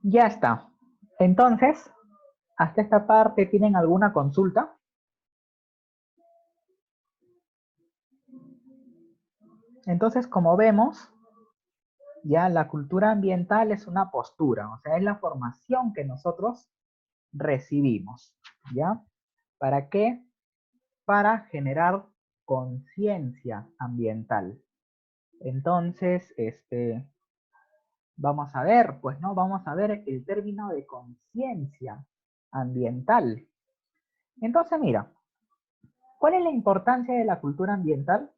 Ya está. Entonces, hasta esta parte, ¿tienen alguna consulta? Entonces, como vemos, ya la cultura ambiental es una postura, o sea, es la formación que nosotros recibimos, ¿ya? ¿Para qué? Para generar conciencia ambiental. Entonces, vamos a ver, pues no, vamos a ver el término de conciencia ambiental. Entonces, mira, ¿cuál es la importancia de la cultura ambiental?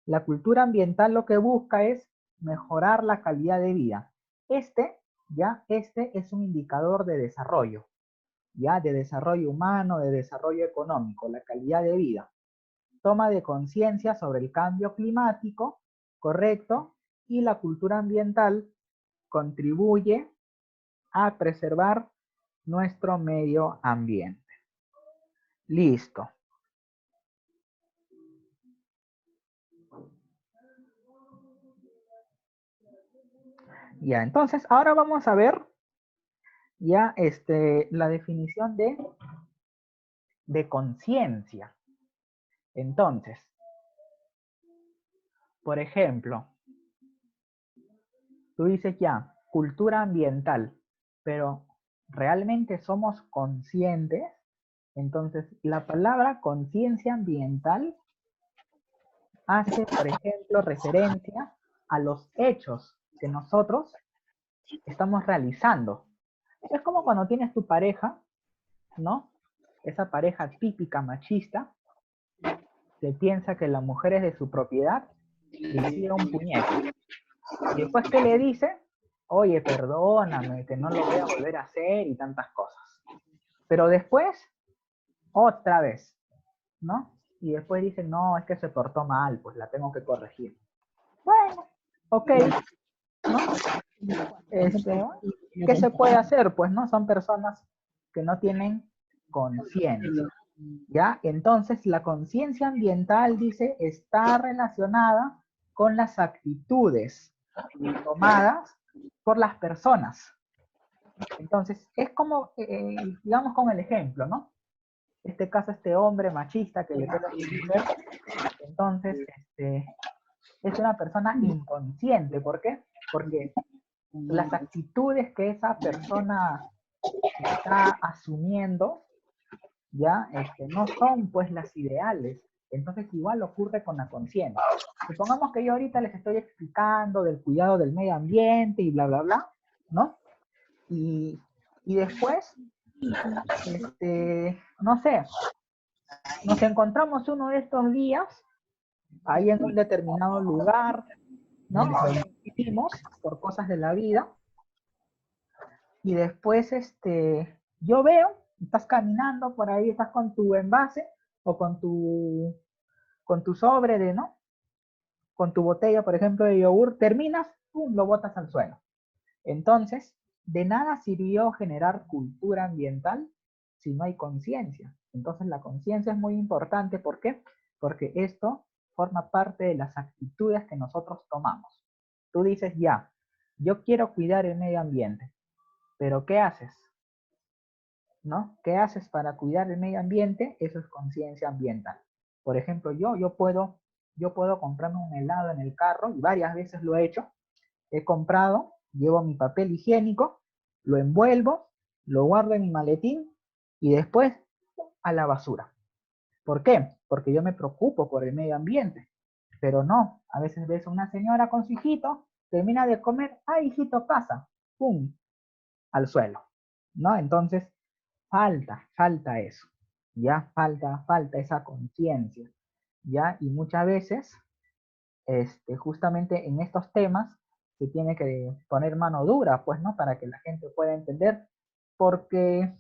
La cultura ambiental lo que busca es mejorar la calidad de vida. Este es un indicador de desarrollo, ya, de desarrollo humano, de desarrollo económico, la calidad de vida. Toma de conciencia sobre el cambio climático, correcto, y la cultura ambiental contribuye a preservar nuestro medio ambiente. Listo. Ya, entonces ahora vamos a ver ya la definición de conciencia. Entonces, por ejemplo, tú dices ya, cultura ambiental, pero ¿realmente somos conscientes? Entonces, la palabra conciencia ambiental hace, por ejemplo, referencia a los hechos que nosotros estamos realizando. Es como cuando tienes tu pareja, ¿no? Esa pareja típica machista que piensa que la mujer es de su propiedad y le tira un puñete. Y después que le dice, oye, perdóname, que no lo voy a volver a hacer y tantas cosas. Pero después, otra vez, ¿no? Y después dicen, no, es que se portó mal, pues la tengo que corregir. Bueno, ok, ¿no? ¿Qué se puede hacer? Pues no, son personas que no tienen conciencia, ¿ya? Entonces, la conciencia ambiental, dice, está relacionada con las actitudes tomadas por las personas. Entonces, es como, digamos con el ejemplo, ¿no? Este caso, este hombre machista que le pega a su mujer, entonces, es una persona inconsciente. ¿Por qué? Porque las actitudes que esa persona está asumiendo, ya, no son pues las ideales. Entonces igual ocurre con la conciencia. Supongamos que yo ahorita les estoy explicando del cuidado del medio ambiente y bla, bla, bla, ¿no? Y después, no sé, nos encontramos uno de estos días ahí en un determinado lugar, ¿no? Coincidimos por cosas de la vida y después, yo veo, estás caminando por ahí, estás con tu envase o con tu sobre de, ¿no? Con tu botella, por ejemplo, de yogur, terminas, ¡pum!, lo botas al suelo. Entonces, de nada sirvió generar cultura ambiental si no hay conciencia. Entonces, la conciencia es muy importante. ¿Por qué? Porque esto forma parte de las actitudes que nosotros tomamos. Tú dices, ya, yo quiero cuidar el medio ambiente, pero ¿qué haces? ¿No? ¿Qué haces para cuidar el medio ambiente? Eso es conciencia ambiental. Por ejemplo, yo puedo comprarme un helado en el carro y varias veces lo he hecho. He comprado, llevo mi papel higiénico, lo envuelvo, lo guardo en mi maletín y después a la basura. ¿Por qué? Porque yo me preocupo por el medio ambiente. Pero no, a veces ves a una señora con su hijito, termina de comer, ¡ay, hijito, pasa! ¡Pum! Al suelo. ¿No? Entonces, falta eso. Ya falta esa conciencia. ¿Ya? Y muchas veces, justamente en estos temas, se tiene que poner mano dura, pues, ¿no? Para que la gente pueda entender, porque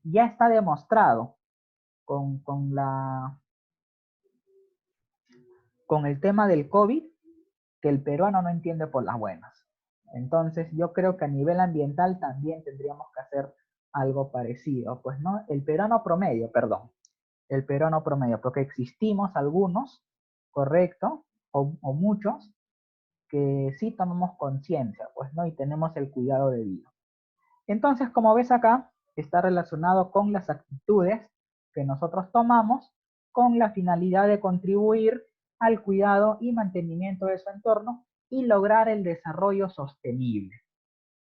ya está demostrado con el tema del COVID que el peruano no entiende por las buenas. Entonces, yo creo que a nivel ambiental también tendríamos que hacer algo parecido, pues, ¿no? El peruano promedio, perdón, el peruano promedio, porque existimos algunos, correcto, o muchos, que sí tomamos conciencia, pues, ¿no? Y tenemos el cuidado debido. Entonces, como ves acá, está relacionado con las actitudes que nosotros tomamos con la finalidad de contribuir al cuidado y mantenimiento de su entorno y lograr el desarrollo sostenible.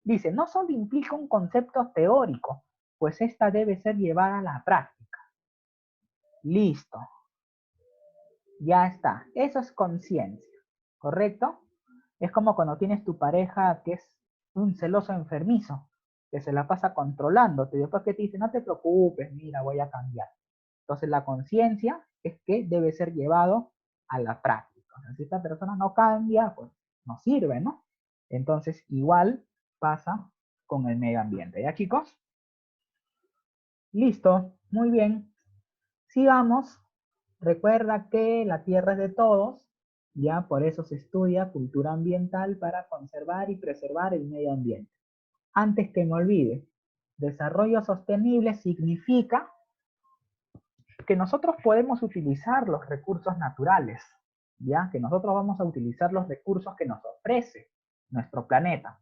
Dice, no solo implica un concepto teórico, pues esta debe ser llevada a la práctica. Listo. Ya está. Eso es conciencia, ¿correcto? Es como cuando tienes tu pareja que es un celoso enfermizo, que se la pasa controlándote y después que te dice, no te preocupes, mira, voy a cambiar. Entonces la conciencia es que debe ser llevado a la práctica. O sea, si esta persona no cambia, pues no sirve, ¿no? Entonces igual pasa con el medio ambiente. ¿Ya, chicos? Listo, muy bien. Sigamos. Recuerda que la tierra es de todos, ya por eso se estudia cultura ambiental para conservar y preservar el medio ambiente. Antes que me olvide, desarrollo sostenible significa que nosotros podemos utilizar los recursos naturales, ya que nosotros vamos a utilizar los recursos que nos ofrece nuestro planeta,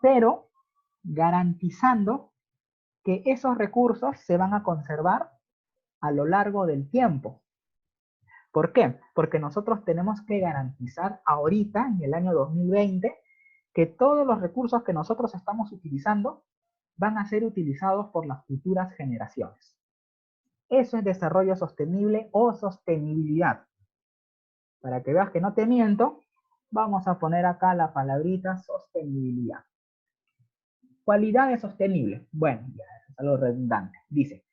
pero garantizando que esos recursos se van a conservar a lo largo del tiempo. ¿Por qué? Porque nosotros tenemos que garantizar ahorita, en el año 2020, que todos los recursos que nosotros estamos utilizando van a ser utilizados por las futuras generaciones. Eso es desarrollo sostenible o sostenibilidad. Para que veas que no te miento, vamos a poner acá la palabrita sostenibilidad. Cualidades sostenibles. Bueno, ya es algo redundante. Dice,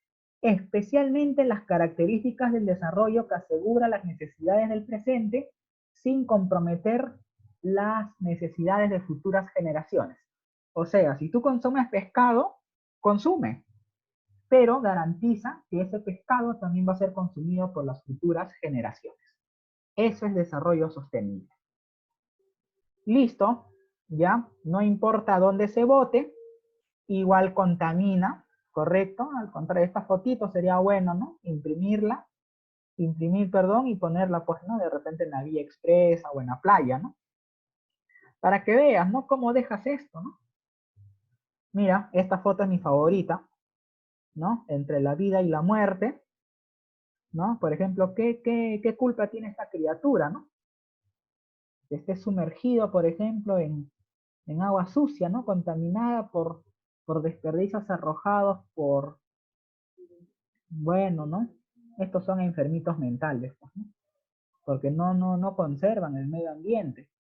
especialmente las características del desarrollo que asegura las necesidades del presente sin comprometer las necesidades de futuras generaciones. O sea, si tú consumes pescado, consume, pero garantiza que ese pescado también va a ser consumido por las futuras generaciones. Eso es desarrollo sostenible. Listo, ya, no importa dónde se bote, igual contamina, ¿correcto? Al contrario, esta fotito sería bueno, ¿no? Imprimir, perdón, y ponerla, pues, ¿no? De repente en la vía expresa o en la playa, ¿no? Para que veas, ¿no? Cómo dejas esto, ¿no? Mira, esta foto es mi favorita, ¿no? Entre la vida y la muerte, ¿no? Por ejemplo, ¿qué culpa tiene esta criatura, ¿no? Que esté sumergido, por ejemplo, en agua sucia, ¿no? Contaminada por desperdicios arrojados por, bueno, ¿no? Estos son enfermitos mentales, pues, ¿no? Porque no conservan el medio ambiente,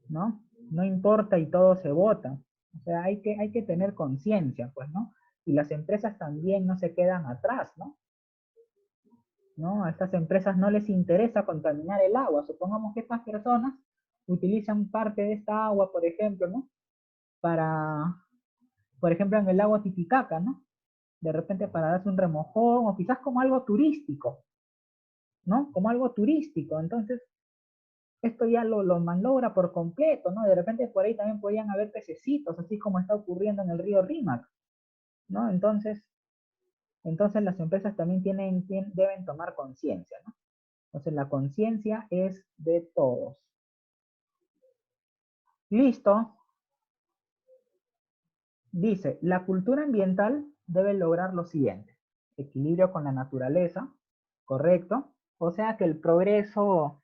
¿no? No importa y todo se bota. O sea, hay que tener conciencia, pues, ¿no? Y las empresas también no se quedan atrás, ¿no? ¿No? A estas empresas no les interesa contaminar el agua. Supongamos que estas personas utilizan parte de esta agua, por ejemplo, ¿no? Para, por ejemplo, en el lago Titicaca, ¿no? De repente para darse un remojón o quizás como algo turístico, ¿no? Como algo turístico. Entonces, esto ya lo malogra por completo, ¿no? De repente por ahí también podrían haber pececitos, así como está ocurriendo en el río Rímac, ¿no? Entonces las empresas también deben tomar conciencia, ¿no? Entonces la conciencia es de todos. Listo. Dice, la cultura ambiental debe lograr lo siguiente. Equilibrio con la naturaleza, ¿correcto? O sea que el progreso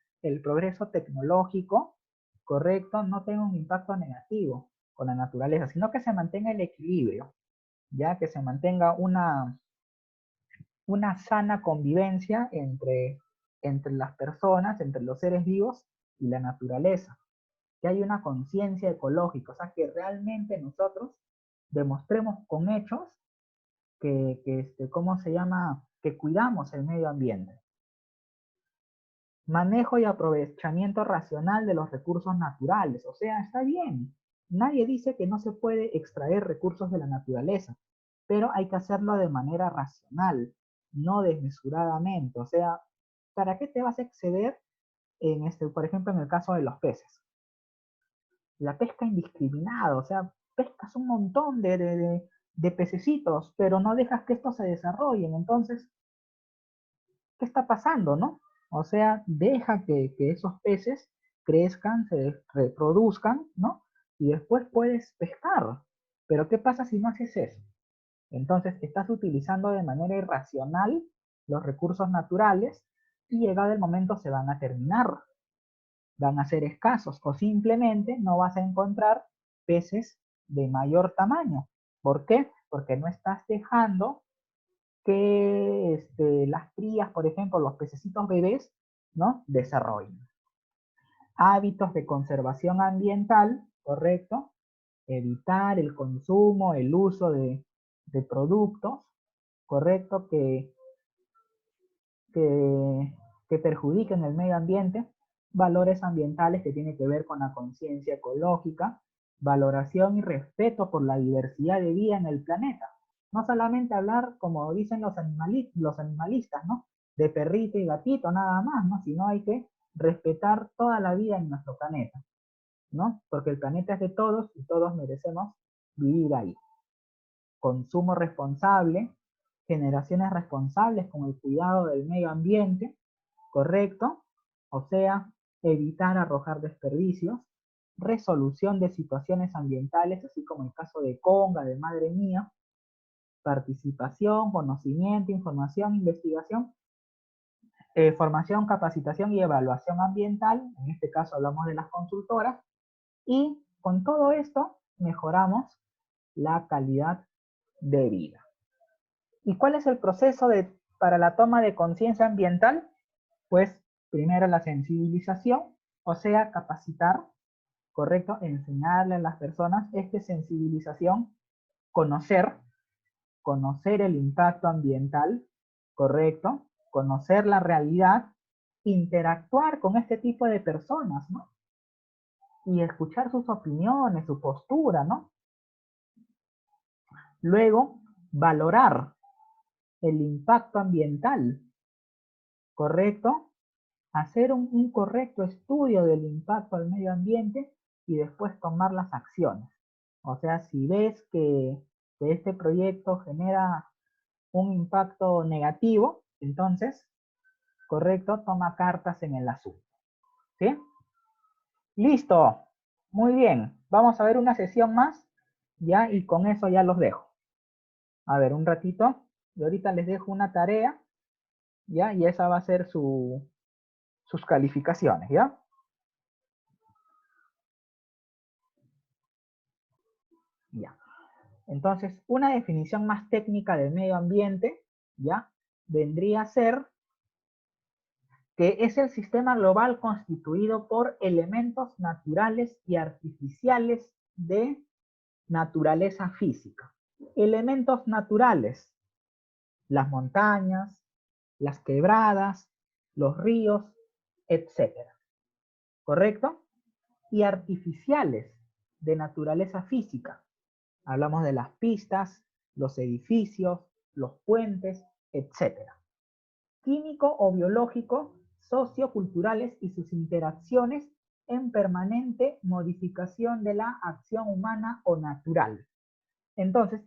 tecnológico, ¿correcto? No tenga un impacto negativo con la naturaleza, sino que se mantenga el equilibrio, ya que se mantenga una sana convivencia entre las personas, entre los seres vivos y la naturaleza. Que hay una conciencia ecológica, o sea, que realmente nosotros demostremos con hechos ¿cómo se llama? Que cuidamos el medio ambiente. Manejo y aprovechamiento racional de los recursos naturales, o sea, está bien. Nadie dice que no se puede extraer recursos de la naturaleza, pero hay que hacerlo de manera racional, no desmesuradamente. O sea, ¿para qué te vas a exceder por ejemplo, en el caso de los peces? La pesca indiscriminada, o sea, pescas un montón de pececitos, pero no dejas que estos se desarrollen. Entonces, ¿qué está pasando, no? O sea, deja que esos peces crezcan, se reproduzcan, ¿no? Y después puedes pescar. Pero ¿qué pasa si no haces eso? Entonces estás utilizando de manera irracional los recursos naturales y llegado el momento se van a terminar, van a ser escasos o simplemente no vas a encontrar peces de mayor tamaño. ¿Por qué? Porque no estás dejando que las crías, por ejemplo, los pececitos bebés, ¿no? Desarrollen. Hábitos de conservación ambiental, ¿correcto? Evitar el consumo, el uso de productos, ¿correcto? Que, que perjudiquen el medio ambiente, valores ambientales que tienen que ver con la conciencia ecológica, valoración y respeto por la diversidad de vida en el planeta. No solamente hablar, como dicen los animalistas, ¿no? De perrito y gatito, nada más, ¿no? Sino hay que respetar toda la vida en nuestro planeta, ¿no? Porque el planeta es de todos y todos merecemos vivir ahí. Consumo responsable, generaciones responsables con el cuidado del medio ambiente, ¿correcto? O sea, evitar arrojar desperdicios, resolución de situaciones ambientales, así como el caso de Conga, de Madre Mía, participación, conocimiento, información, investigación, formación, capacitación y evaluación ambiental, en este caso hablamos de las consultoras, y con todo esto mejoramos la calidad de vida. ¿Y cuál es el proceso para la toma de conciencia ambiental? Pues primero la sensibilización, o sea, capacitar, ¿correcto? Enseñarle a las personas sensibilización, conocer el impacto ambiental, ¿correcto? Conocer la realidad, interactuar con este tipo de personas, ¿no? Y escuchar sus opiniones, su postura, ¿no? Luego, valorar el impacto ambiental, ¿correcto? Hacer un correcto estudio del impacto al medio ambiente y después tomar las acciones. O sea, si ves que este proyecto genera un impacto negativo, entonces, correcto, toma cartas en el asunto. ¿Sí? Listo. Muy bien. Vamos a ver una sesión más, ya, y con eso ya los dejo. A ver, un ratito. Y ahorita les dejo una tarea, ya, y esa va a ser sus calificaciones, ¿ya? Ya. Entonces, una definición más técnica del medio ambiente, ¿ya? Vendría a ser que es el sistema global constituido por elementos naturales y artificiales de naturaleza física. Elementos naturales, las montañas, las quebradas, los ríos, etcétera. ¿Correcto? Y artificiales de naturaleza física. Hablamos de las pistas, los edificios, los puentes, etcétera. Químico o biológico, socioculturales y sus interacciones en permanente modificación de la acción humana o natural. Entonces,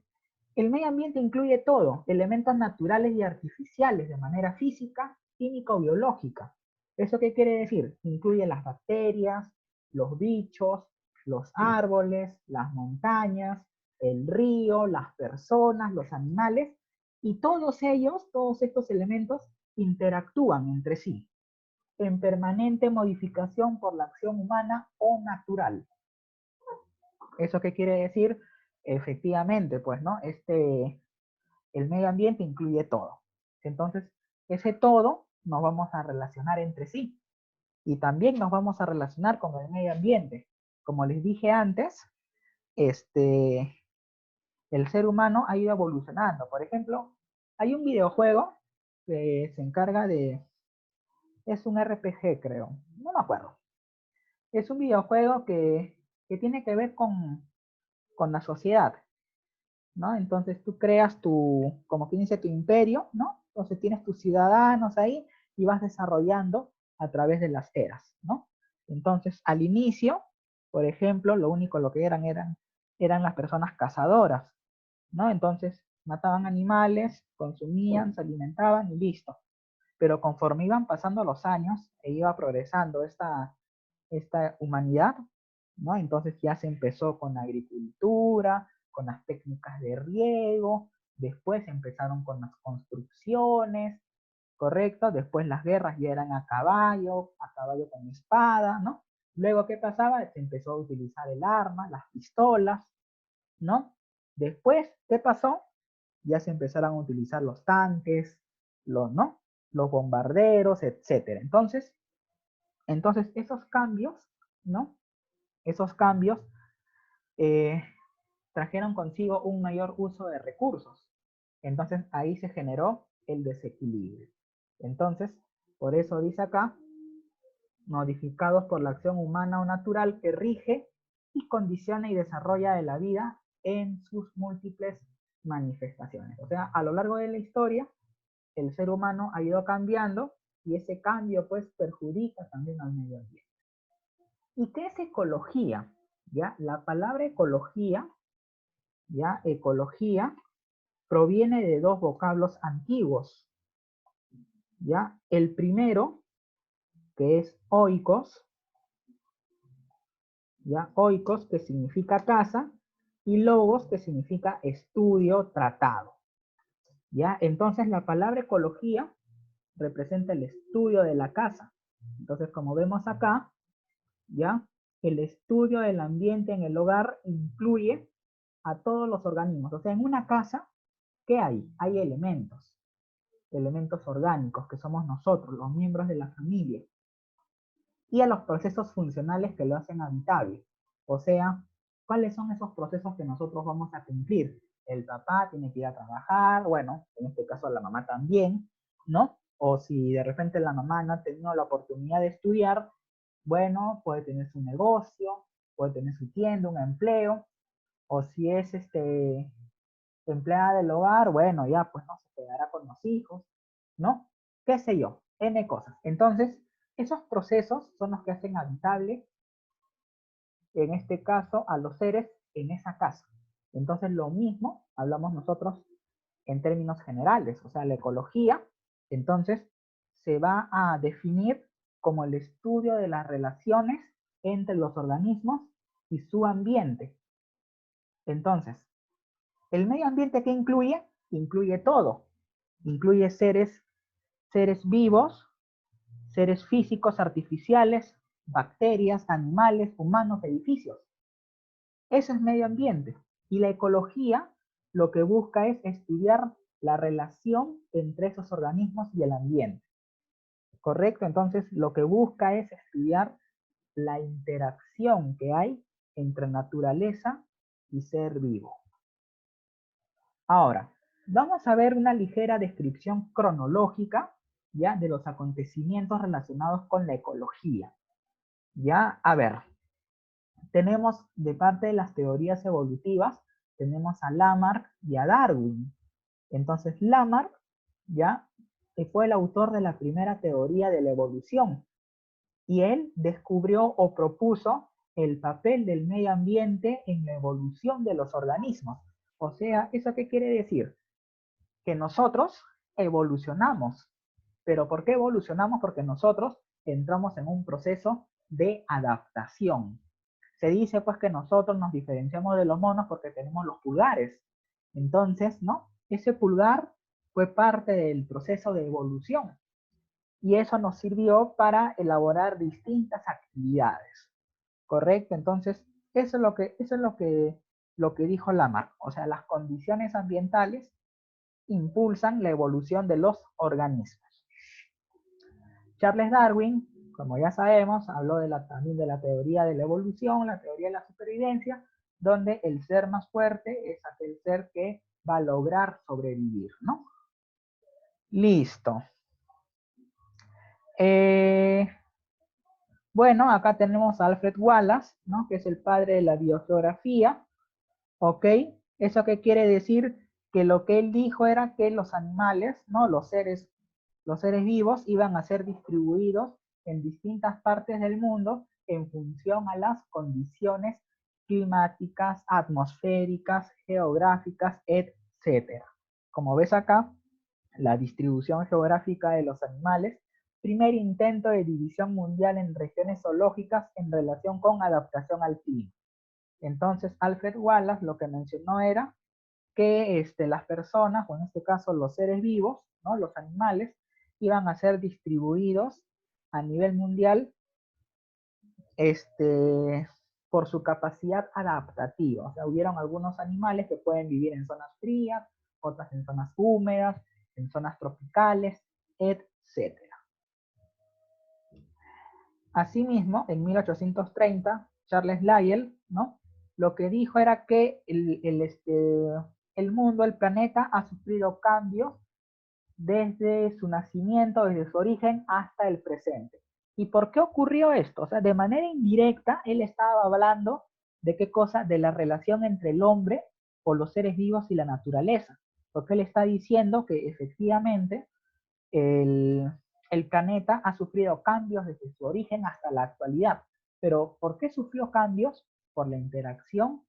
el medio ambiente incluye todo, elementos naturales y artificiales de manera física, química o biológica. ¿Eso qué quiere decir? Incluye las bacterias, los bichos, los árboles, las montañas, el río, las personas, los animales, y todos ellos, todos estos elementos, interactúan entre sí, en permanente modificación por la acción humana o natural. ¿Eso qué quiere decir? Efectivamente, pues, ¿no? El medio ambiente incluye todo. Entonces, ese todo nos vamos a relacionar entre sí. Y también nos vamos a relacionar con el medio ambiente. Como les dije antes, el ser humano ha ido evolucionando. Por ejemplo, hay un videojuego que se encarga es un RPG, creo. No me acuerdo. Es un videojuego que tiene que ver con la sociedad, ¿no? Entonces tú creas como quien dice, tu imperio, ¿no? Entonces tienes tus ciudadanos ahí y vas desarrollando a través de las eras, ¿no? Entonces, al inicio, por ejemplo, lo que eran las personas cazadoras, ¿no? Entonces, mataban animales, consumían, se alimentaban y listo. Pero conforme iban pasando los años e iba progresando esta humanidad, ¿no? Entonces ya se empezó con la agricultura, con las técnicas de riego, después empezaron con las construcciones, ¿correcto? Después las guerras ya eran a caballo con espada, ¿no? Luego, ¿qué pasaba? Se empezó a utilizar el arma, las pistolas, ¿no? Después, ¿qué pasó? Ya se empezaron a utilizar los tanques, ¿no? Los bombarderos, etcétera. Entonces esos cambios, ¿no? Esos cambios eh, trajeron consigo un mayor uso de recursos. Entonces ahí se generó el desequilibrio. Entonces, por eso dice acá, modificados por la acción humana o natural que rige y condiciona y desarrolla de la vida en sus múltiples manifestaciones. O sea, a lo largo de la historia, el ser humano ha ido cambiando y ese cambio pues perjudica también al medio ambiente. ¿Y qué es ecología? ¿Ya? La palabra ecología, ¿ya? Ecología proviene de dos vocablos antiguos, ¿ya? El primero, que es oikos, ¿ya? Oikos, que significa casa, y logos, que significa estudio, tratado, ¿ya? Entonces la palabra ecología representa el estudio de la casa. Entonces, como vemos acá, ¿ya? El estudio del ambiente en el hogar incluye a todos los organismos. O sea, en una casa, ¿qué hay? Hay elementos orgánicos, que somos nosotros, los miembros de la familia, y a los procesos funcionales que lo hacen habitable. O sea, ¿cuáles son esos procesos que nosotros vamos a cumplir? El papá tiene que ir a trabajar, bueno, en este caso la mamá también, ¿no? O si de repente la mamá no ha tenido la oportunidad de estudiar, bueno, puede tener su negocio, puede tener su tienda, un empleo, o si es empleada del hogar, bueno, ya pues no se quedará con los hijos, ¿no? ¿Qué sé yo? N cosas. Entonces, esos procesos son los que hacen habitable, en este caso, a los seres en esa casa. Entonces, lo mismo hablamos nosotros en términos generales, o sea, la ecología, entonces, se va a definir como el estudio de las relaciones entre los organismos y su ambiente. Entonces, ¿el medio ambiente qué incluye? Incluye todo. Incluye seres vivos, seres físicos artificiales, bacterias, animales, humanos, edificios. Eso es medio ambiente. Y la ecología lo que busca es estudiar la relación entre esos organismos y el ambiente. ¿Correcto? Entonces lo que busca es estudiar la interacción que hay entre naturaleza y ser vivo. Ahora, vamos a ver una ligera descripción cronológica, ¿ya? De los acontecimientos relacionados con la ecología. Ya, a ver, tenemos de parte de las teorías evolutivas, tenemos a Lamarck y a Darwin. Entonces, Lamarck, ya, fue el autor de la primera teoría de la evolución, y él descubrió o propuso el papel del medio ambiente en la evolución de los organismos. O sea, ¿eso qué quiere decir? Que nosotros evolucionamos. ¿Pero por qué evolucionamos? Porque nosotros entramos en un proceso de adaptación. Se dice pues que nosotros nos diferenciamos de los monos porque tenemos los pulgares. Entonces, ¿no? Ese pulgar fue parte del proceso de evolución. Y eso nos sirvió para elaborar distintas actividades. ¿Correcto? Entonces, eso es lo que dijo Lamarck. O sea, las condiciones ambientales impulsan la evolución de los organismos. Charles Darwin, como ya sabemos, habló también de la teoría de la evolución, la teoría de la supervivencia, donde el ser más fuerte es aquel ser que va a lograr sobrevivir, ¿no? Listo. Bueno, acá tenemos a Alfred Wallace, ¿no? Que es el padre de la biogeografía, ¿ok? ¿Eso qué quiere decir? Que lo que él dijo era que los animales, ¿no? Los seres vivos iban a ser distribuidos en distintas partes del mundo en función a las condiciones climáticas, atmosféricas, geográficas, etc. Como ves acá, la distribución geográfica de los animales, primer intento de división mundial en regiones zoológicas en relación con adaptación al clima. Entonces, Alfred Wallace lo que mencionó era que las personas, o en este caso los seres vivos, ¿no? Los animales, iban a ser distribuidos a nivel mundial por su capacidad adaptativa. O sea, hubieron algunos animales que pueden vivir en zonas frías, otras en zonas húmedas, en zonas tropicales, etc. Asimismo, en 1830, Charles Lyell, ¿no? Lo que dijo era que el mundo, el planeta, ha sufrido cambios desde su nacimiento, desde su origen hasta el presente. ¿Y por qué ocurrió esto? O sea, de manera indirecta, él estaba hablando de qué cosa, de la relación entre el hombre o los seres vivos y la naturaleza. Porque él está diciendo que efectivamente el, el planeta ha sufrido cambios desde su origen hasta la actualidad. Pero ¿por qué sufrió cambios? Por la interacción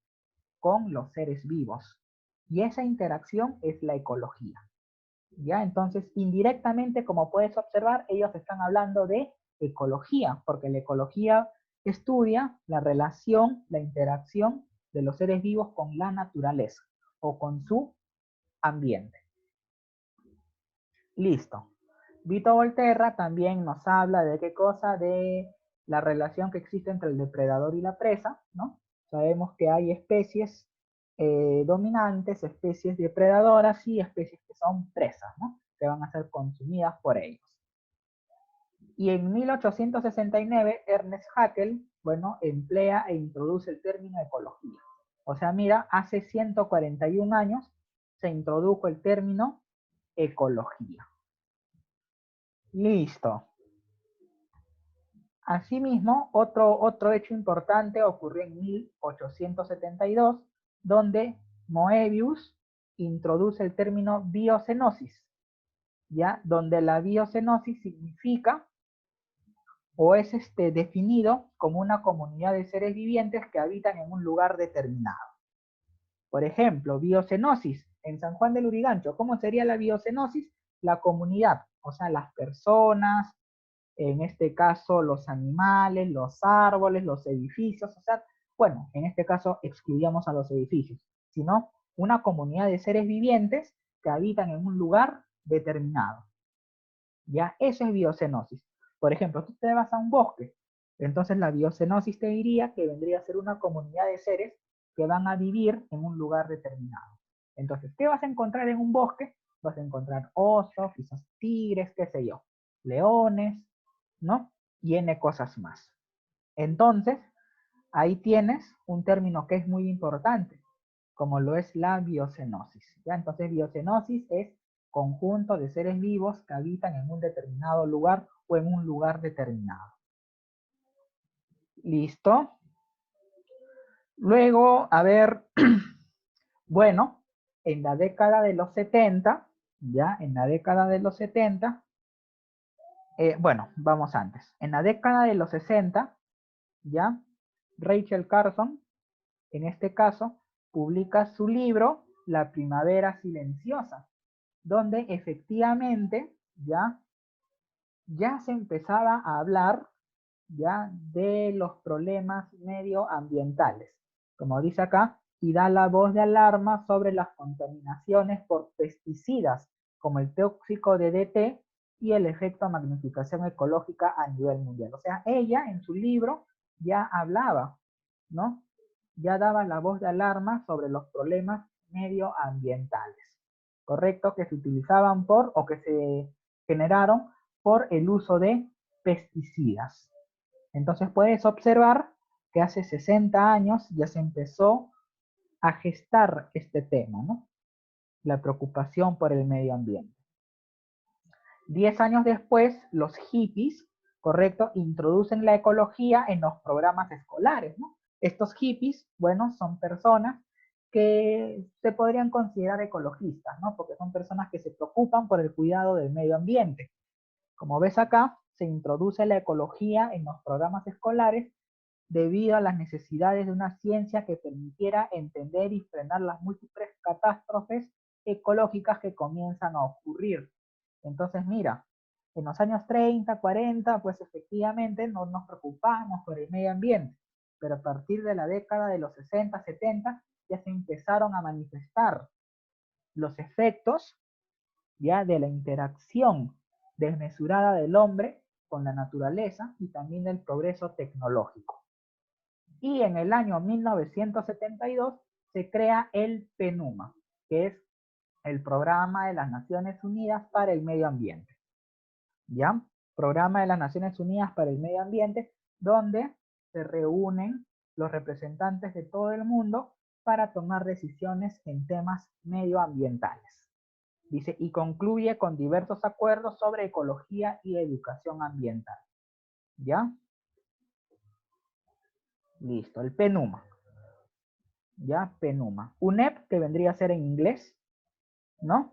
con los seres vivos. Y esa interacción es la ecología. ¿Ya? Entonces, indirectamente, como puedes observar, ellos están hablando de ecología, porque la ecología estudia la relación, la interacción de los seres vivos con la naturaleza o con su ambiente. Listo. Vito Volterra también nos habla de qué cosa, de la relación que existe entre el depredador y la presa, ¿no? Sabemos que hay especies dominantes, especies depredadoras y especies que son presas, ¿no? Que van a ser consumidas por ellos. Y en 1869, Ernest Haeckel, bueno, emplea e introduce el término ecología. O sea, mira, hace 141 años se introdujo el término ecología. Listo. Asimismo, otro hecho importante ocurrió en 1872, donde Moebius introduce el término biocenosis, ¿ya? Donde la biocenosis significa o es definido como una comunidad de seres vivientes que habitan en un lugar determinado. Por ejemplo, biocenosis en San Juan del Lurigancho. ¿Cómo sería la biocenosis? La comunidad, o sea, las personas, en este caso los animales, los árboles, los edificios, o sea, bueno, en este caso excluyamos a los edificios, sino una comunidad de seres vivientes que habitan en un lugar determinado. ¿Ya? Eso es biocenosis. Por ejemplo, tú te vas a un bosque, entonces la biocenosis te diría que vendría a ser una comunidad de seres que van a vivir en un lugar determinado. Entonces, ¿qué vas a encontrar en un bosque? Vas a encontrar osos, quizás tigres, qué sé yo, leones, ¿no? Y N cosas más. Entonces, ahí tienes un término que es muy importante, como lo es la biocenosis. ¿Ya? Entonces, biocenosis es conjunto de seres vivos que habitan en un determinado lugar o en un lugar determinado. ¿Listo? Luego, a ver, bueno, en la década de los 70, ya, en la década de los 70, bueno, vamos antes. En la década de los 60, ya, Rachel Carson, en este caso, publica su libro La Primavera Silenciosa, donde efectivamente ya se empezaba a hablar ya de los problemas medioambientales, como dice acá, y da la voz de alarma sobre las contaminaciones por pesticidas, como el tóxico DDT y el efecto magnificación ecológica a nivel mundial. O sea, ella en su libro ya hablaba, ¿no? Ya daba la voz de alarma sobre los problemas medioambientales, ¿correcto? Que se utilizaban por o que se generaron por el uso de pesticidas. Entonces puedes observar que hace 60 años ya se empezó a gestar este tema, ¿no? La preocupación por el medio ambiente. 10 años después, los hippies, ¿correcto?, introducen la ecología en los programas escolares, ¿no? Estos hippies, bueno, son personas que se podrían considerar ecologistas, ¿no? Porque son personas que se preocupan por el cuidado del medio ambiente. Como ves acá, se introduce la ecología en los programas escolares debido a las necesidades de una ciencia que permitiera entender y frenar las múltiples catástrofes ecológicas que comienzan a ocurrir Entonces, mira, en los años 30, 40, pues efectivamente no nos preocupamos por el medio ambiente, pero a partir de la década de los 60, 70, ya se empezaron a manifestar los efectos ya de la interacción desmesurada del hombre con la naturaleza y también del progreso tecnológico. Y en el año 1972 se crea el PNUMA, que es el Programa de las Naciones Unidas para el Medio Ambiente. ¿Ya? Programa de las Naciones Unidas para el Medio Ambiente, donde se reúnen los representantes de todo el mundo para tomar decisiones en temas medioambientales. Dice, y concluye con diversos acuerdos sobre ecología y educación ambiental. ¿Ya? Listo, el PNUMA. ¿Ya? PNUMA. UNEP, que vendría a ser en inglés, ¿no?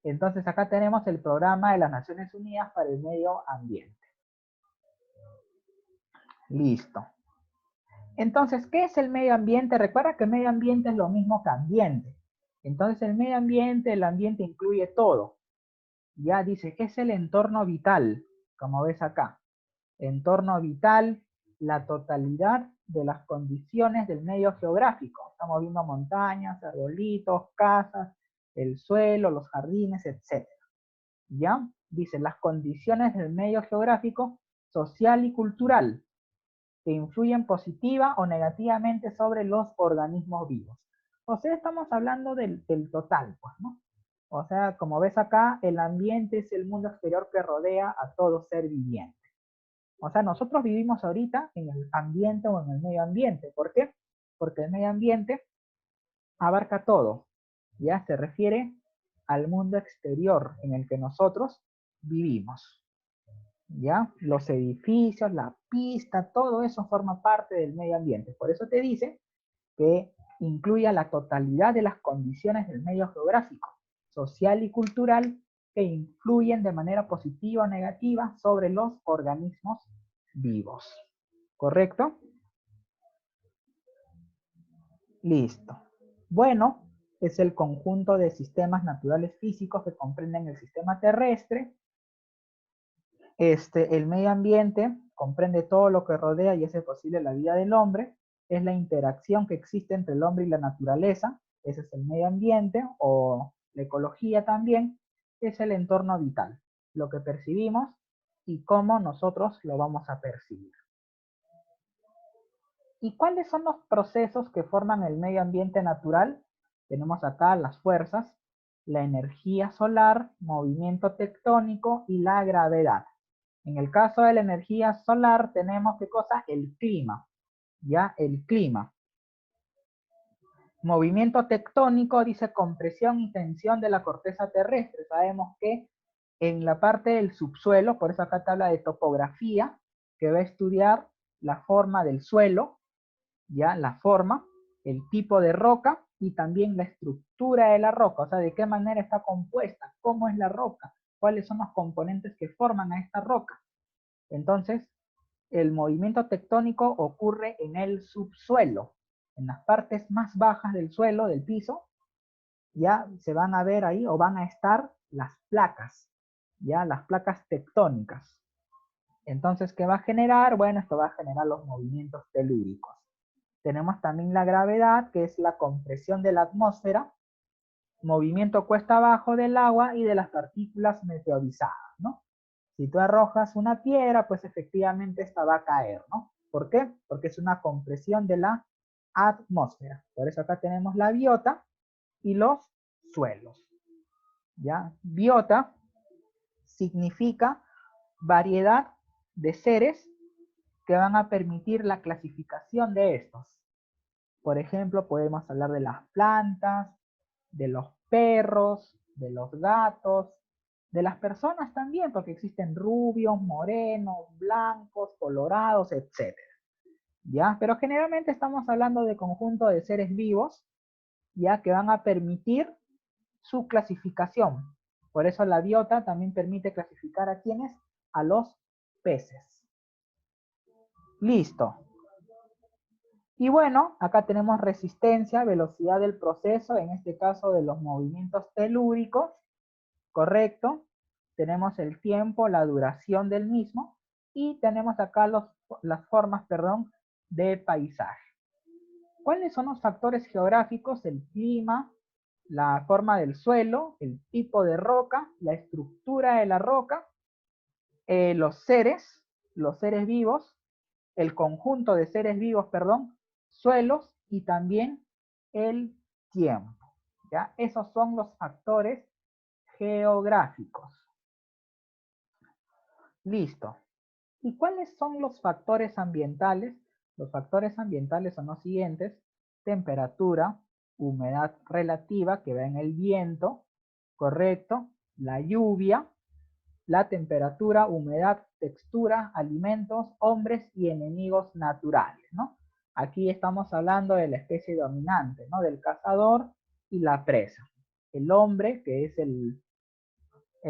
Entonces acá tenemos el Programa de las Naciones Unidas para el Medio Ambiente. Listo. Entonces, ¿qué es el medio ambiente? Recuerda que medio ambiente es lo mismo que ambiente. Entonces, el medio ambiente, el ambiente incluye todo. Ya dice, ¿qué es el entorno vital? Como ves acá. Entorno vital, la totalidad de las condiciones del medio geográfico. Estamos viendo montañas, arbolitos, casas, el suelo, los jardines, etc. ¿Ya? Dice, las condiciones del medio geográfico, social y cultural, que influyen positiva o negativamente sobre los organismos vivos. O sea, estamos hablando del total, pues, ¿no? O sea, como ves acá, el ambiente es el mundo exterior que rodea a todo ser viviente. O sea, nosotros vivimos ahorita en el ambiente o en el medio ambiente. ¿Por qué? Porque el medio ambiente abarca todo. Ya se refiere al mundo exterior en el que nosotros vivimos. ¿Ya? Los edificios, la pista, todo eso forma parte del medio ambiente. Por eso te dice que incluye la totalidad de las condiciones del medio geográfico, social y cultural que influyen de manera positiva o negativa sobre los organismos vivos. ¿Correcto? Listo. Bueno, es el conjunto de sistemas naturales físicos que comprenden el sistema terrestre. El medio ambiente comprende todo lo que rodea y hace posible la vida del hombre. Es la interacción que existe entre el hombre y la naturaleza. Ese es el medio ambiente, o la ecología también. Es el entorno vital, lo que percibimos y cómo nosotros lo vamos a percibir. ¿Y cuáles son los procesos que forman el medio ambiente natural? Tenemos acá las fuerzas, la energía solar, movimiento tectónico y la gravedad. En el caso de la energía solar tenemos, ¿qué cosa? El clima, ¿ya? El clima. Movimiento tectónico dice compresión y tensión de la corteza terrestre. Sabemos que en la parte del subsuelo, por eso acá te habla de topografía, que va a estudiar la forma del suelo, ya la forma, el tipo de roca y también la estructura de la roca, o sea, de qué manera está compuesta, cómo es la roca, cuáles son los componentes que forman a esta roca. Entonces, el movimiento tectónico ocurre en el subsuelo, en las partes más bajas del suelo, del piso, ya se van a ver ahí o van a estar las placas, ya las placas tectónicas. Entonces, ¿qué va a generar? Bueno, esto va a generar los movimientos telúricos. Tenemos también la gravedad, que es la compresión de la atmósfera, movimiento cuesta abajo del agua y de las partículas meteorizadas, ¿no? Si tú arrojas una piedra, pues efectivamente esta va a caer, ¿no? ¿Por qué? Porque es una compresión de la atmósfera. Por eso acá tenemos la biota y los suelos. ¿Ya? Biota significa variedad de seres que van a permitir la clasificación de estos. Por ejemplo, podemos hablar de las plantas, de los perros, de los gatos, de las personas también, porque existen rubios, morenos, blancos, colorados, etc. ¿Ya? Pero generalmente estamos hablando de conjunto de seres vivos, ya que van a permitir su clasificación. Por eso la biota también permite clasificar a quienes, a los peces. Listo. Y bueno, acá tenemos resistencia, velocidad del proceso, en este caso de los movimientos telúricos, ¿correcto? tenemos el tiempo, la duración del mismo, y tenemos acá las formas, perdón, de paisaje. ¿Cuáles son los factores geográficos? El clima, la forma del suelo, el tipo de roca, la estructura de la roca, los seres vivos, el conjunto de seres vivos, perdón, suelos y también el tiempo. ¿Ya? Esos son los factores geográficos. Listo. ¿Y cuáles son los factores ambientales? Los factores ambientales son los siguientes: temperatura, humedad relativa que va en el viento, correcto, la lluvia, la temperatura, humedad, textura, alimentos, hombres y enemigos naturales, ¿no? Aquí estamos hablando de la especie dominante, ¿no? Del cazador y la presa. El hombre, que es el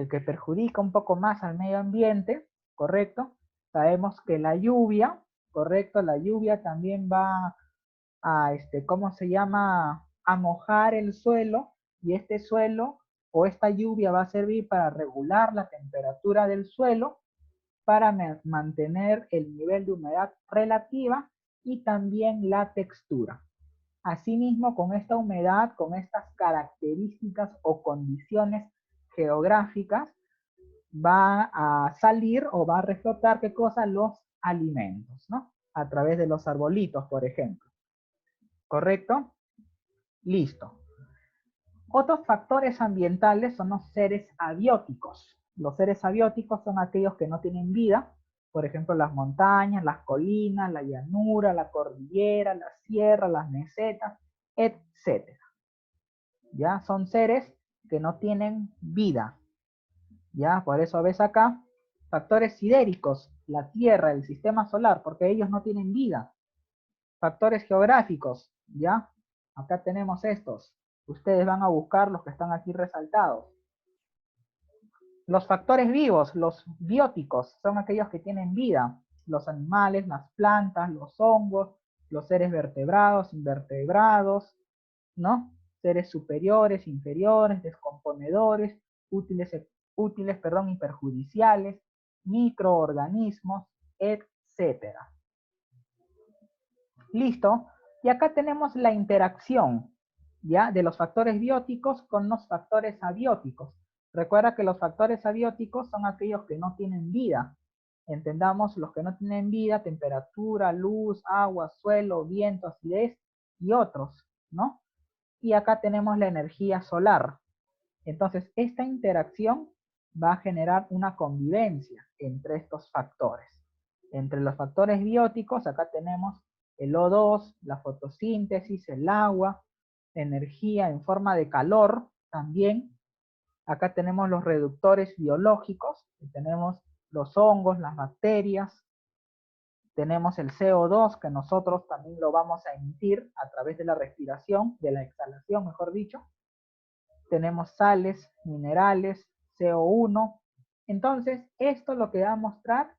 que perjudica un poco más al medio ambiente, ¿correcto? Sabemos que la lluvia, ¿correcto? La lluvia también va a, ¿cómo se llama? A mojar el suelo, y este suelo o esta lluvia va a servir para regular la temperatura del suelo, para mantener el nivel de humedad relativa y también la textura. Asimismo, con esta humedad, con estas características o condiciones geográficas, va a salir o va a reflotar, ¿qué cosa? Los alimentos, ¿no? A través de los arbolitos, por ejemplo. ¿Correcto? Listo. Otros factores ambientales son los seres abióticos. Los seres abióticos son aquellos que no tienen vida, por ejemplo, las montañas, las colinas, la llanura, la cordillera, la sierra, las mesetas, etc. ¿Ya? Son seres que no tienen vida. ¿Ya? Por eso ves acá factores sidéricos, la Tierra, el sistema solar, porque ellos no tienen vida. Factores geográficos, ¿ya? Acá tenemos estos. Ustedes van a buscar los que están aquí resaltados. Los factores vivos, los bióticos, son aquellos que tienen vida. Los animales, las plantas, los hongos, los seres vertebrados, invertebrados, ¿no? Seres superiores, inferiores, descomponedores, útiles, y perjudiciales, microorganismos, etcétera. Listo. Y acá tenemos la interacción, ¿ya? De los factores bióticos con los factores abióticos. Recuerda que los factores abióticos son aquellos que no tienen vida. Entendamos los que no tienen vida: temperatura, luz, agua, suelo, viento, acidez y otros, ¿no? Y acá tenemos la energía solar. Entonces, esta interacción va a generar una convivencia entre estos factores. Entre los factores bióticos, acá tenemos el O2, la fotosíntesis, el agua, energía en forma de calor también. Acá tenemos los reductores biológicos, tenemos los hongos, las bacterias. Tenemos el CO2, que nosotros también lo vamos a emitir a través de la respiración, de la exhalación, mejor dicho. Tenemos sales, minerales, CO1. Entonces, esto lo que va a mostrar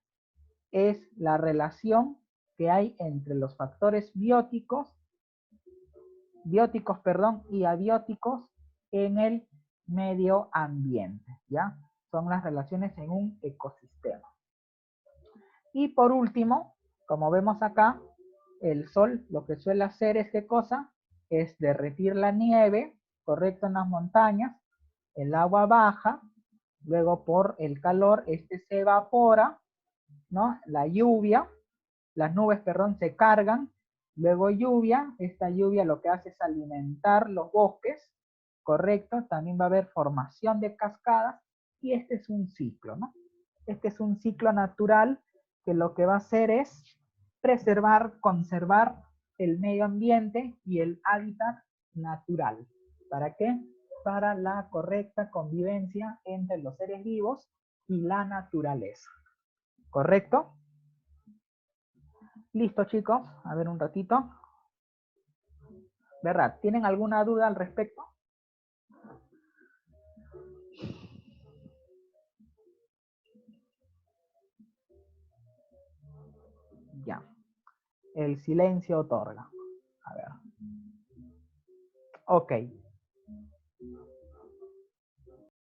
es la relación que hay entre los factores bióticos, y abióticos en el medio ambiente, ¿ya? Son las relaciones en un ecosistema. Y por último, como vemos acá, el sol lo que suele hacer es, ¿qué cosa? Es derretir la nieve, correcto, en las montañas. El agua baja, luego por el calor se evapora, ¿no? La lluvia, las nubes, perdón, se cargan, luego lluvia. Esta lluvia lo que hace es alimentar los bosques, correcto. También va a haber formación de cascadas, y este es un ciclo, ¿no? Este es un ciclo natural que lo que va a hacer es preservar, conservar el medio ambiente y el hábitat natural. ¿Para qué? Para la correcta convivencia entre los seres vivos y la naturaleza. ¿Correcto? Listo, chicos. A ver un ratito. ¿Verdad? ¿Tienen alguna duda al respecto? Ya. El silencio otorga. A ver. Ok.